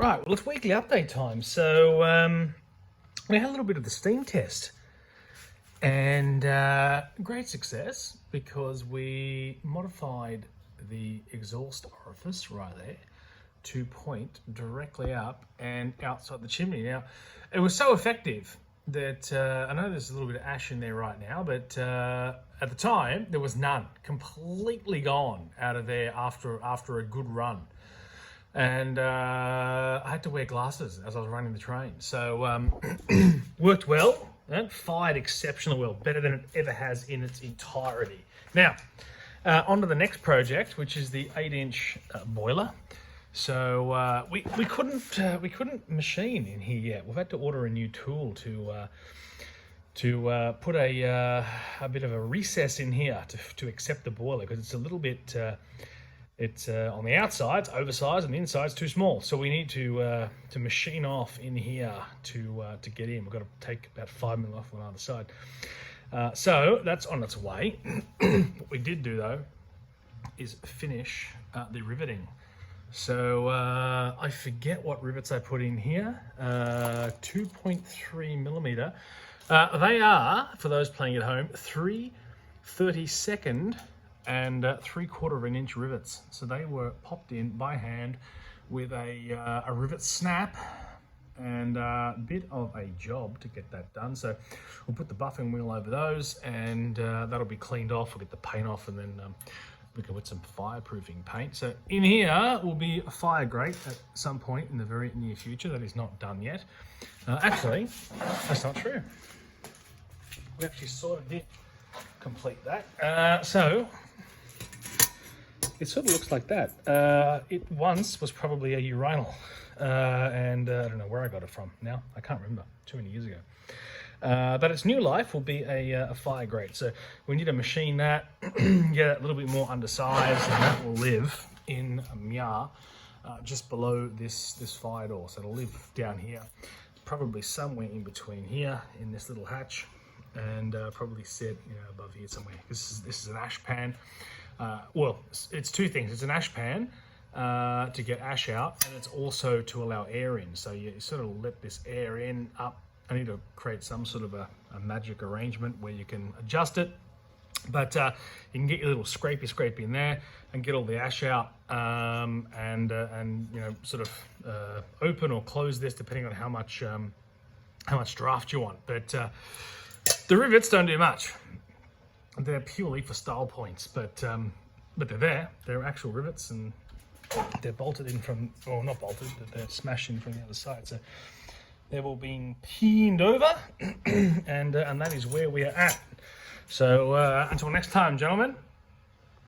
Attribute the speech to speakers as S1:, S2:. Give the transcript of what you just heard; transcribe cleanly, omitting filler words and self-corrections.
S1: Right, well, it's weekly update time. So we had a little bit of the steam test, and great success because we modified the exhaust orifice right there to point directly up and outside the chimney. Now, it was so effective that I know there's a little bit of ash in there right now, but at the time there was none. Completely gone out of there after a good run. And I had to wear glasses as I was running the train. So worked well and fired exceptionally well, better than it ever has in its entirety. Now, on to the next project, which is the 8-inch boiler. So we couldn't machine in here yet. We've had to order a new tool to put a bit of a recess in here to accept the boiler, because it's a little bit. It's on the outside, it's oversized, and the inside's too small. So we need to machine off in here to get in. We've got to take about 5 mil off on either side. So that's on its way. What we did do though is finish the riveting. So I forget what rivets I put in here. 2.3 millimeter. They are, for those playing at home, 3/32 and 3/4 inch rivets. So they were popped in by hand with a rivet snap, and a bit of a job to get that done. So we'll put the buffing wheel over those, and that'll be cleaned off. We'll get the paint off, and then we can put some fireproofing paint. So in here will be a fire grate at some point in the very near future. That is not done yet. Actually, that's not true. We actually sort of did complete that. So it sort of looks like that. It once was probably a urinal, and I don't know where I got it from now. I can't remember, too many years ago. But its new life will be a fire grate. So we need to machine that, get it a little bit more undersized, and that will live in a mia just below this fire door. So it'll live down here, probably somewhere in between here in this little hatch, and probably sit above here somewhere. This is an ash pan. Well, it's two things. It's an ash pan to get ash out, and it's also to allow air in. So you sort of let this air in up. I need to create some sort of a magic arrangement where you can adjust it, but you can get your little scrapey in there and get all the ash out, and sort of open or close this depending on how much draft you want. But the rivets don't do much. They're purely for style points, but they're there. They're actual rivets, and they're bolted in from, or not bolted, but they're smashed in from the other side. So they've all been pinned over, and that is where we are at. So until next time, gentlemen.